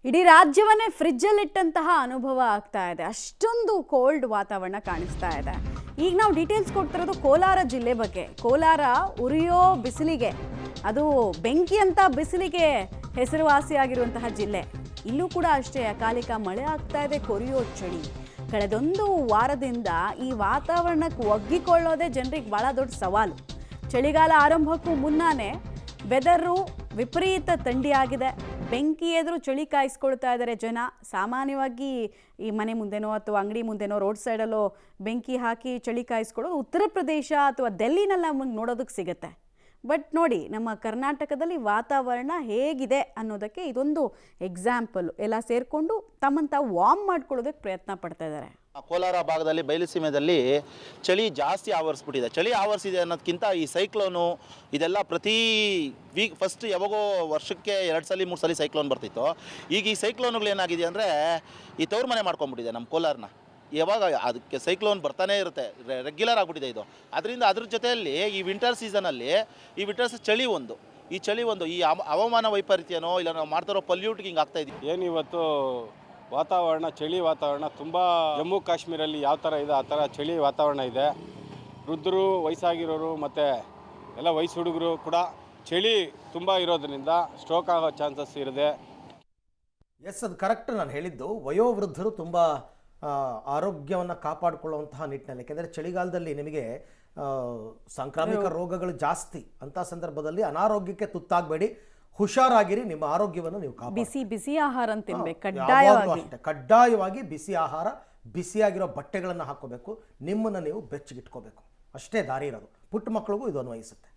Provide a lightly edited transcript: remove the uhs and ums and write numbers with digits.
ಇಡೀ ರಾಜ್ಯವನ್ನೇ ಫ್ರಿಜ್ಜಲ್ಲಿಟ್ಟಂತಹ ಅನುಭವ ಆಗ್ತಾ ಇದೆ. ಅಷ್ಟೊಂದು ಕೋಲ್ಡ್ ವಾತಾವರಣ ಕಾಣಿಸ್ತಾ ಇದೆ. ಈಗ ನಾವು ಡೀಟೇಲ್ಸ್ ಕೊಡ್ತಿರೋದು ಕೋಲಾರ ಜಿಲ್ಲೆ ಬಗ್ಗೆ. ಕೋಲಾರ ಉರಿಯೋ ಬಿಸಿಲಿಗೆ, ಅದು ಬೆಂಕಿ ಅಂತ ಬಿಸಿಲಿಗೆ ಹೆಸರುವಾಸಿಯಾಗಿರುವಂತಹ ಜಿಲ್ಲೆ. ಇಲ್ಲೂ ಕೂಡ ಅಷ್ಟೇ ಅಕಾಲಿಕ ಮಳೆ ಆಗ್ತಾ ಇದೆ, ಕೊರಿಯೋ ಚಳಿ. ಕಳೆದೊಂದು ವಾರದಿಂದ ಈ ವಾತಾವರಣಕ್ಕೆ ಒಗ್ಗಿಕೊಳ್ಳೋದೇ ಜನರಿಗೆ ಭಾಳ ದೊಡ್ಡ ಸವಾಲು. ಚಳಿಗಾಲ ಆರಂಭಕ್ಕೂ ಮುನ್ನಾನೇ ವೆದರು ವಿಪರೀತ ಥಂಡಿಯಾಗಿದೆ. ಬೆಂಕಿ ಎದುರು ಚಳಿ ಕಾಯಿಸ್ಕೊಳ್ತಾ ಇದ್ದಾರೆ ಜನ. ಸಾಮಾನ್ಯವಾಗಿ ಈ ಮನೆ ಮುಂದೆನೋ ಅಥವಾ ಅಂಗಡಿ ಮುಂದೆನೋ ರೋಡ್ ಸೈಡಲ್ಲೋ ಬೆಂಕಿ ಹಾಕಿ ಚಳಿ ಕಾಯಿಸ್ಕೊಳ್ಳೋದು ಉತ್ತರ ಪ್ರದೇಶ ಅಥವಾ ಡೆಲ್ಲಿನಲ್ಲಿ ನಮಗೆ ನೋಡೋದಕ್ಕೆ ಸಿಗುತ್ತೆ. ಬಟ್ ನೋಡಿ, ನಮ್ಮ ಕರ್ನಾಟಕದಲ್ಲಿ ವಾತಾವರಣ ಹೇಗಿದೆ ಅನ್ನೋದಕ್ಕೆ ಇದೊಂದು ಎಕ್ಸಾಂಪಲ್. ಎಲ್ಲ ಸೇರಿಕೊಂಡು ತಮ್ಮನ್ನು ತಾವು ವಾರ್ಮ್ ಮಾಡ್ಕೊಳ್ಳೋದಕ್ಕೆ ಪ್ರಯತ್ನ ಪಡ್ತಾ ಇದ್ದಾರೆ. ಕೋಲಾರ ಭಾಗದಲ್ಲಿ ಬಯಲುಸೀಮೆಯಲ್ಲಿ ಚಳಿ ಜಾಸ್ತಿ ಆವರಿಸ್ಬಿಟ್ಟಿದೆ. ಚಳಿ ಆವರಿಸಿದೆ ಅನ್ನೋದಕ್ಕಿಂತ ಈ ಸೈಕ್ಲೋನು ಇದೆಲ್ಲ ಪ್ರತಿ ವೀಕ್ ಫಸ್ಟ್ ಯಾವಾಗೋ ವರ್ಷಕ್ಕೆ 2 ಸಲ 3 ಸಲ ಸೈಕ್ಲೋನ್ ಬರ್ತಿತ್ತು. ಈಗ ಈ ಸೈಕ್ಲೋನ್ಗಳು ಏನಾಗಿದೆ ಅಂದರೆ ಈ ತವ್ರ ಮನೆ ಮಾಡ್ಕೊಂಡ್ಬಿಟ್ಟಿದೆ ನಮ್ಮ ಕೋಲಾರನ. ಯಾವಾಗ ಅದಕ್ಕೆ ಸೈಕ್ಲೋನ್ ಬರ್ತಾನೆ ಇರುತ್ತೆ, ರೆಗ್ಯುಲರ್ ಆಗಿಬಿಟ್ಟಿದೆ ಇದು. ಅದರಿಂದ ಅದ್ರ ಜೊತೆಯಲ್ಲಿ ಈ ವಿಂಟರ್ ಸೀಸನಲ್ಲಿ ಈ ವಿಂಟರ್ಸ್ ಚಳಿ ಒಂದು ಈ ಹವಾಮಾನ ವೈಪರೀತ್ಯನೋ ಇಲ್ಲ ನಾವು ಮಾಡ್ತಾರೋ ಪಲ್ಯೂಟ್ಗೆ ಹಿಂಗೆ ಆಗ್ತಾ ಇದೀವಿ. ಏನು ಇವತ್ತು ವಾತಾವರಣ, ಚಳಿ ವಾತಾವರಣ ತುಂಬ ಜಮ್ಮು ಕಾಶ್ಮೀರಲ್ಲಿ ಯಾವ ಥರ ಇದೆ ಆ ಥರ ಚಳಿ ವಾತಾವರಣ ಇದೆ. ವೃದ್ಧರು, ವಯಸ್ಸಾಗಿರೋರು ಮತ್ತು ಎಲ್ಲ ವಯಸ್ಸು ಹುಡುಗರು ಕೂಡ ಚಳಿ ತುಂಬ ಇರೋದ್ರಿಂದ ಸ್ಟ್ರೋಕ್ ಆಗೋ ಚಾನ್ಸಸ್ ಇರುತ್ತೆ. ಎಸ್, ಅದು ಕರೆಕ್ಟ್. ನಾನು ಹೇಳಿದ್ದು ವಯೋವೃದ್ಧರು ತುಂಬ ಆರೋಗ್ಯವನ್ನು ಕಾಪಾಡಿಕೊಳ್ಳುವಂತಹ ನಿಟ್ಟಿನಲ್ಲಿ. ಯಾಕೆಂದರೆ ಚಳಿಗಾಲದಲ್ಲಿ ನಿಮಗೆ ಸಾಂಕ್ರಾಮಿಕ ರೋಗಗಳು ಜಾಸ್ತಿ. ಅಂಥ ಸಂದರ್ಭದಲ್ಲಿ ಅನಾರೋಗ್ಯಕ್ಕೆ ತುತ್ತಾಗಬೇಡಿ, ಹುಷಾರಾಗಿರಿ. ನಿಮ್ಮ ಆರೋಗ್ಯವನ್ನು ನೀವು ಬಿಸಿ ಆಹಾರ ತಿನ್ಬೇಕು ಕಡ್ಡಾಯವಾಗಿ. ಬಿಸಿ ಆಹಾರ, ಬಿಸಿಯಾಗಿರೋ ಬಟ್ಟೆಗಳನ್ನು ಹಾಕೋಬೇಕು, ನಿಮ್ಮನ್ನು ನೀವು ಬೆಚ್ಚಗಿಟ್ಕೋಬೇಕು. ಅಷ್ಟೇ ದಾರಿ ಇರೋದು. ಪುಟ್ಟ ಮಕ್ಕಳಿಗೂ ಇದು ಅನ್ವಯಿಸುತ್ತೆ.